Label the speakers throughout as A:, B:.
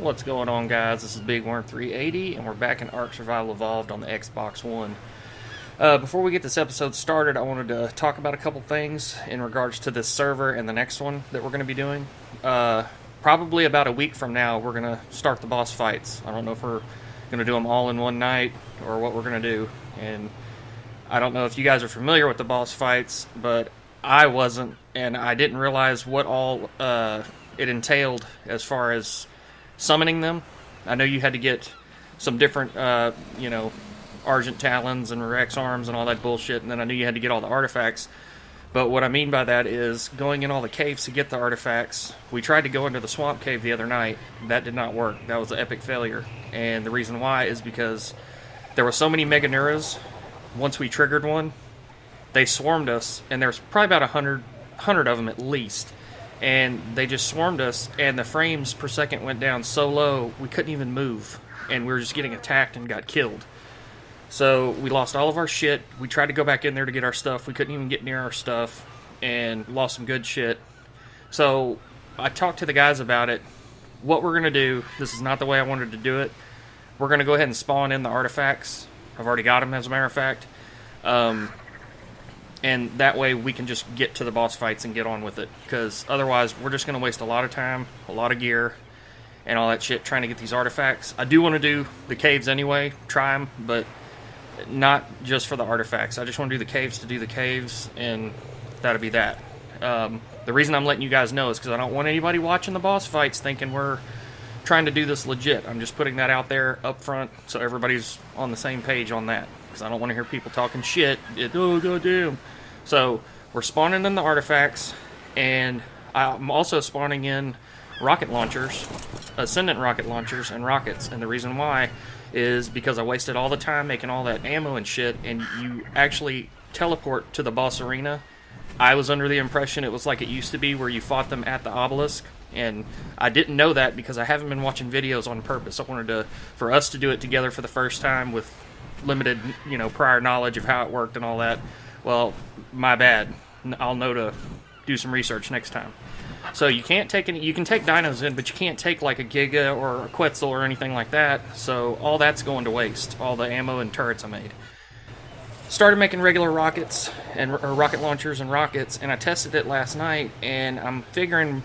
A: What's going on, guys? This is Big Worm 380, and we're back in Ark Survival Evolved on the Xbox One. Before we get this episode started, I wanted to talk about a couple things in regards to this server and the next one that we're going to be doing. Probably about a week from now, we're going to start the boss fights. I don't know if we're going to do them all in one night or what we're going to do. And I don't know if you guys are familiar with the boss fights, but I wasn't, and I didn't realize what all it entailed as far as summoning them. I know you had to get some different, Argent Talons and Rex Arms and all that bullshit, and then I knew you had to get all the artifacts. But what I mean by that is going in all the caves to get the artifacts. We tried to go into the swamp cave the other night. That did not work. That was an epic failure. And the reason why is because there were so many Meganuras. Once we triggered one, they swarmed us, and there's probably about 100 of them at least. And they just swarmed us, and the frames per second went down so low, we couldn't even move. And we were just getting attacked and got killed. So we lost all of our shit. We tried to go back in there to get our stuff. We couldn't even get near our stuff, and lost some good shit. So I talked to the guys about it. What we're going to do, this is not the way I wanted to do it. We're going to go ahead and spawn in the artifacts. I've already got them, as a matter of fact. And that way we can just get to the boss fights and get on with it. Because otherwise we're just going to waste a lot of time, a lot of gear, and all that shit trying to get these artifacts. I do want to do the caves anyway, try them, but not just for the artifacts. I just want to do the caves to do the caves, and that'll be that. The reason I'm letting you guys know is because I don't want anybody watching the boss fights thinking we're trying to do this legit. I'm just putting that out there up front so everybody's on the same page on that. Because I don't want to hear people talking shit. Oh, goddamn. So, we're spawning in the artifacts, and I'm also spawning in rocket launchers, Ascendant rocket launchers, and rockets. And the reason why is because I wasted all the time making all that ammo and shit, and you actually teleport to the boss arena. I was under the impression it was like it used to be where you fought them at the obelisk, and I didn't know that because I haven't been watching videos on purpose. I wanted for us to do it together for the first time with limited, prior knowledge of how it worked and all that. Well, my bad. I'll know to do some research next time. So you can't take any. You can take dinos in, but you can't take like a Giga or a Quetzal or anything like that. So all that's going to waste. All the ammo and turrets I made. Started making regular rockets or rocket launchers and rockets, and I tested it last night. And I'm figuring,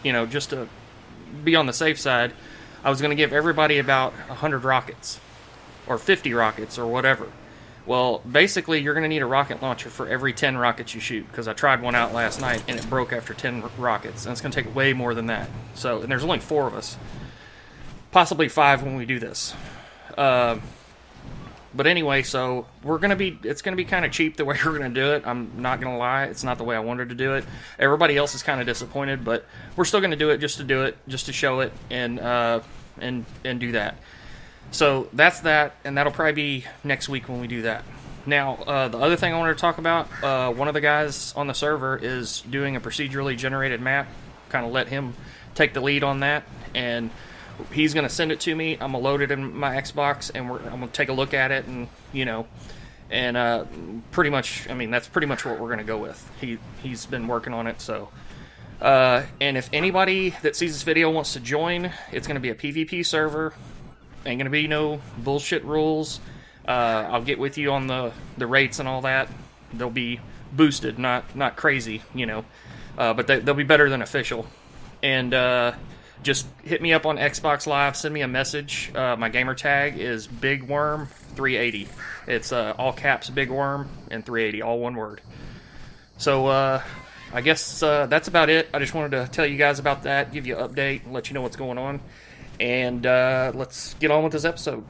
A: just to be on the safe side, I was going to give everybody about 100 rockets. Or 50 rockets, or whatever. Well, basically, you're going to need a rocket launcher for every 10 rockets you shoot, because I tried one out last night, and it broke after 10 rockets, and it's going to take way more than that. So, and there's only 4 of us. Possibly 5 when we do this. But anyway, so, it's going to be kind of cheap the way we're going to do it. I'm not going to lie, it's not the way I wanted to do it. Everybody else is kind of disappointed, but we're still going to do it, just to show it, and do that. So that's that, and that'll probably be next week when we do that. Now, the other thing I wanted to talk about, one of the guys on the server is doing a procedurally generated map. Kind of let him take the lead on that, and he's going to send it to me. I'm going to load it in my Xbox, and I'm going to take a look at it, and, pretty much, that's pretty much what we're going to go with. He's been working on it, so. And if anybody that sees this video wants to join, it's going to be a PvP server. Ain't gonna be no bullshit rules. I'll get with you on the rates and all that. They'll be boosted, not crazy, but they'll be better than official. And just hit me up on Xbox Live. Send me a message. My gamer tag is Big Worm 380. It's all caps Big Worm and 380, all one word. So I guess that's about it. I just wanted to tell you guys about that, give you an update, and let you know what's going on. And let's get on with this episode.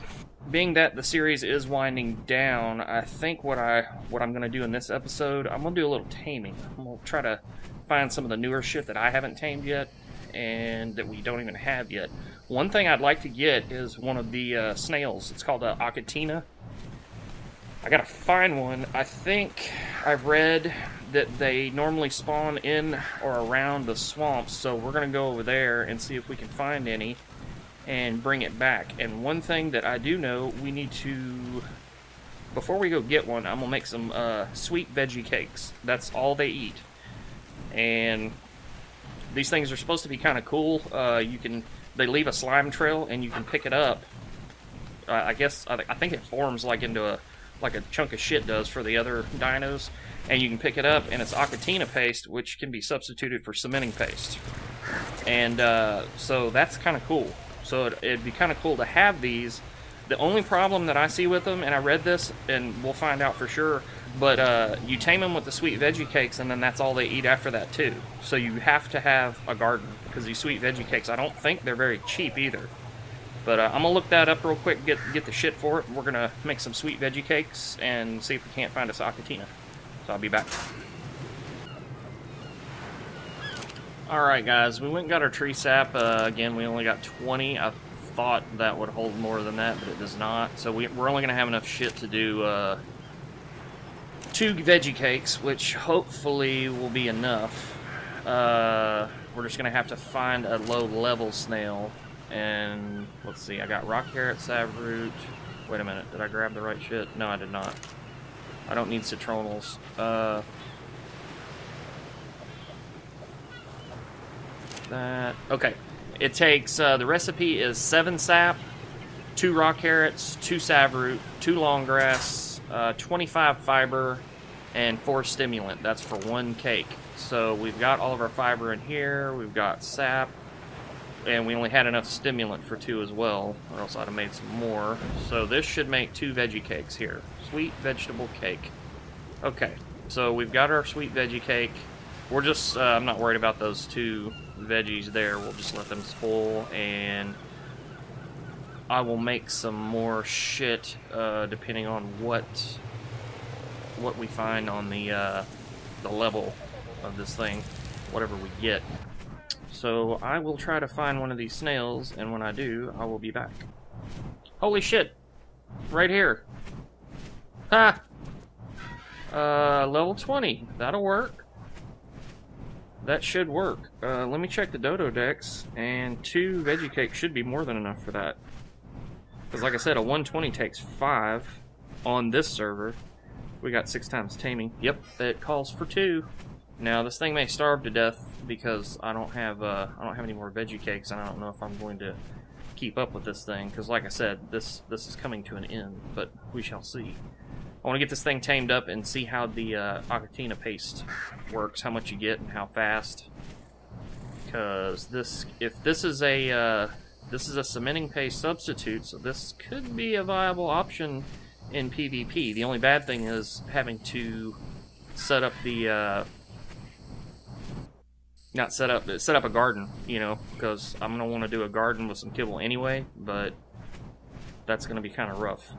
A: Being that the series is winding down, I think what I'm going to do in this episode, I'm going to do a little taming. I'm going to try to find some of the newer shit that I haven't tamed yet, and that we don't even have yet. One thing I'd like to get is one of the snails. It's called Achatina. I gotta find one. I think I've read that they normally spawn in or around the swamps, so we're gonna go over there and see if we can find any and bring it back. And one thing that I do know, we need to, before we go get one, I'm gonna make some sweet veggie cakes. That's all they eat. And these things are supposed to be kind of cool. You can they leave a slime trail, and you can pick it up. I think it forms like into a chunk of shit does for the other dinos, and you can pick it up, and it's Achatina paste, which can be substituted for cementing paste. And so that's kind of cool. So it'd be kind of cool to have these. The only problem that I see with them, and I read this, and we'll find out for sure, but you tame them with the sweet veggie cakes, and then that's all they eat after that too. So you have to have a garden, because these sweet veggie cakes, I don't think they're very cheap either. But I'm gonna look that up real quick, get the shit for it. We're gonna make some sweet veggie cakes and see if we can't find us Achatina. So I'll be back. Alright guys, we went and got our tree sap. Again, we only got 20. I thought that would hold more than that, but it does not. So we're only going to have enough shit to do 2 veggie cakes, which hopefully will be enough. We're just going to have to find a low-level snail. And let's see, I got rock carrot, savroot. Wait a minute, did I grab the right shit? No, I did not. I don't need citronals. Okay. It takes, the recipe is 7 sap, 2 raw carrots, 2 savroot, 2 long grass, 25 fiber, and 4 stimulant. That's for 1 cake. So we've got all of our fiber in here, we've got sap, and we only had enough stimulant for 2 as well, or else I'd have made some more. So this should make 2 veggie cakes here. Sweet vegetable cake. Okay, so we've got our sweet veggie cake. We're just, I'm not worried about those 2 veggies there. We'll just let them spoil, and I will make some more shit depending on what we find on the level of this thing, whatever we get. So I will try to find one of these snails, and when I do, I will be back. Holy shit! Right here. Ha! Level 20. That'll work. That should work. Let me check the dodo dex, and 2 veggie cakes should be more than enough for that. Because like I said, a 120 takes 5 on this server. We got 6 times taming. Yep, it calls for 2. Now this thing may starve to death because I don't have any more veggie cakes, and I don't know if I'm going to keep up with this thing. Because like I said, this is coming to an end, but we shall see. I want to get this thing tamed up and see how the Achatina paste works, how much you get and how fast. Because if this is a cementing paste substitute, so this could be a viable option in PvP. The only bad thing is having to set up the set up a garden, you know, because I'm gonna want to do a garden with some kibble anyway, but that's gonna be kind of rough.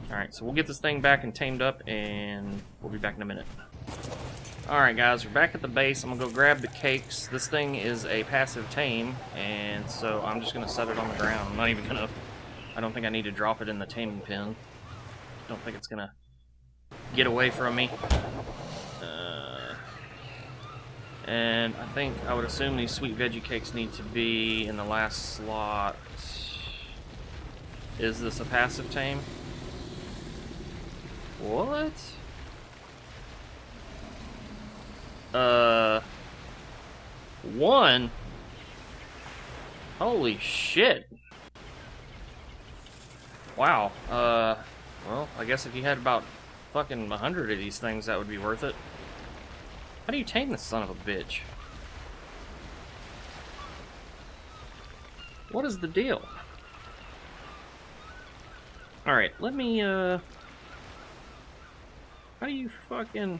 A: Alright, so we'll get this thing back and tamed up, and we'll be back in a minute. Alright guys, we're back at the base. I'm going to go grab the cakes. This thing is a passive tame, and so I'm just going to set it on the ground. I'm not even going to... I don't think I need to drop it in the taming pen. Don't think it's going to get away from me. And I think, I would assume these sweet veggie cakes need to be in the last slot. Is this a passive tame? What? One? Holy shit. Wow. Well, I guess if you had about fucking 100 of these things, that would be worth it. How do you tame this son of a bitch? What is the deal? Alright, let me, how do you fucking...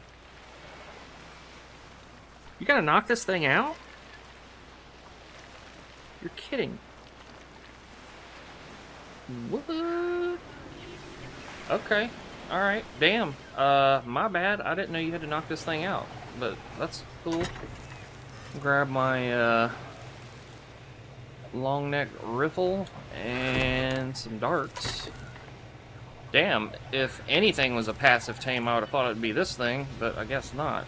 A: You gotta knock this thing out? You're kidding. What? Okay. Alright. Damn. My bad. I didn't know you had to knock this thing out. But that's cool. Grab my, long neck riffle and some darts. Damn, if anything was a passive tame, I would have thought it'd be this thing, but I guess not.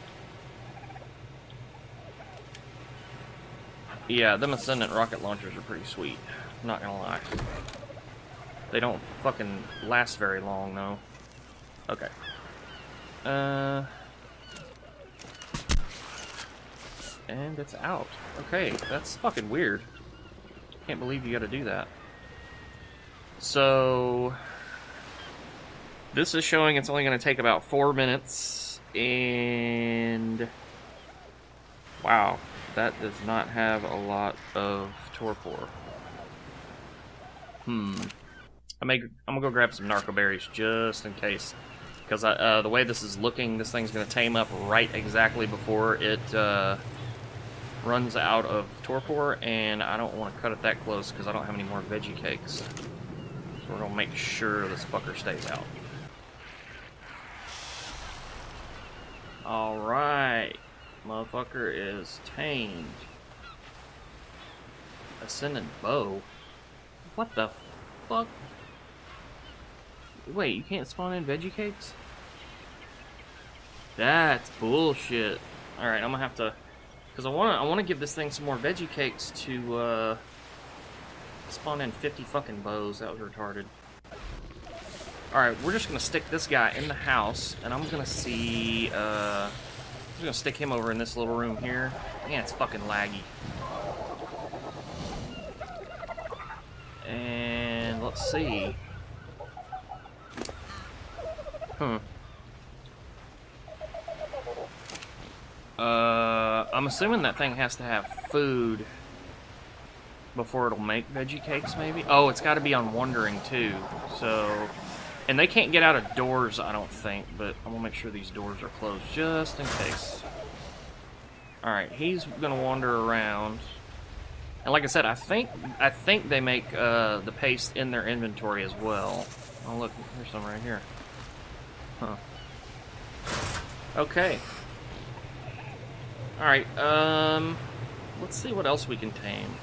A: Yeah, them Ascendant rocket launchers are pretty sweet. I'm not gonna lie. They don't fucking last very long, though. Okay. And it's out. Okay, that's fucking weird. Can't believe you gotta do that. So... this is showing it's only gonna take about 4 minutes, and... wow, that does not have a lot of torpor. I'm gonna go grab some narco berries just in case, because the way this is looking, this thing's gonna tame up right exactly before it runs out of torpor, and I don't want to cut it that close because I don't have any more veggie cakes. So we're gonna make sure this fucker stays out. All right, motherfucker is tamed. Ascendant bow. What the fuck? Wait, you can't spawn in veggie cakes? That's bullshit. Alright, I'm gonna have to... because I wanna give this thing some more veggie cakes to, spawn in 50 fucking bows. That was retarded. Alright, we're just gonna stick this guy in the house, and I'm gonna see, I'm just gonna stick him over in this little room here. Man, it's fucking laggy. And let's see. I'm assuming that thing has to have food before it'll make veggie cakes, maybe? Oh, it's got to be on wandering, too. So, and they can't get out of doors, I don't think, but I'm going to make sure these doors are closed just in case. Alright, he's going to wander around. And like I said, I think they make the paste in their inventory as well. Oh, look, there's some right here. Huh. Okay. Alright, let's see what else we can tame.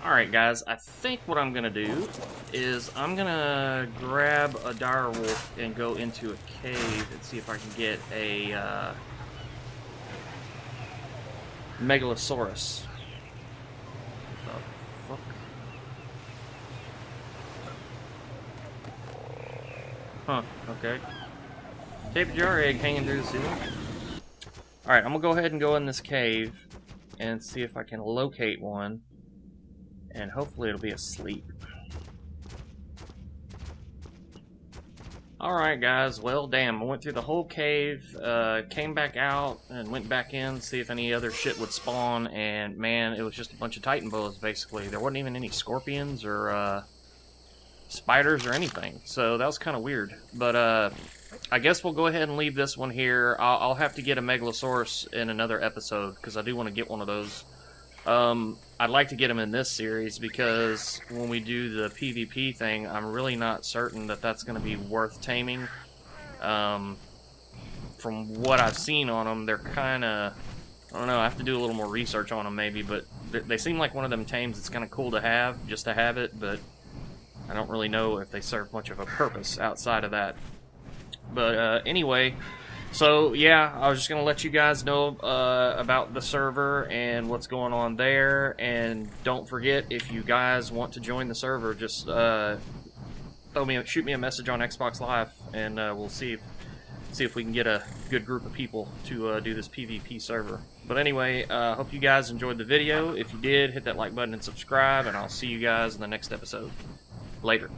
A: Alright, guys, I think what I'm gonna do is I'm gonna grab a dire wolf and go into a cave and see if I can get a Megalosaurus. What the fuck? Huh, okay. Tape jar egg hanging through the ceiling. Alright, I'm gonna go ahead and go in this cave and see if I can locate one. And hopefully it'll be asleep. Alright guys, well damn, I went through the whole cave, came back out, and went back in to see if any other shit would spawn, and man, it was just a bunch of titan boas basically. There wasn't even any scorpions or spiders or anything, so that was kind of weird. But I guess we'll go ahead and leave this one here. I'll have to get a Megalosaurus in another episode, because I do want to get one of those. I'd like to get them in this series, because when we do the PvP thing, I'm really not certain that that's going to be worth taming. From what I've seen on them, they're kind of... I don't know, I have to do a little more research on them maybe, but they seem like one of them tames that's kind of cool to have, just to have it, but I don't really know if they serve much of a purpose outside of that. But anyway, so yeah, I was just going to let you guys know about the server and what's going on there. And don't forget, if you guys want to join the server, just shoot me a message on Xbox Live, and we'll see if we can get a good group of people to do this PvP server. But anyway, hope you guys enjoyed the video. If you did, hit that like button and subscribe, and I'll see you guys in the next episode. Later.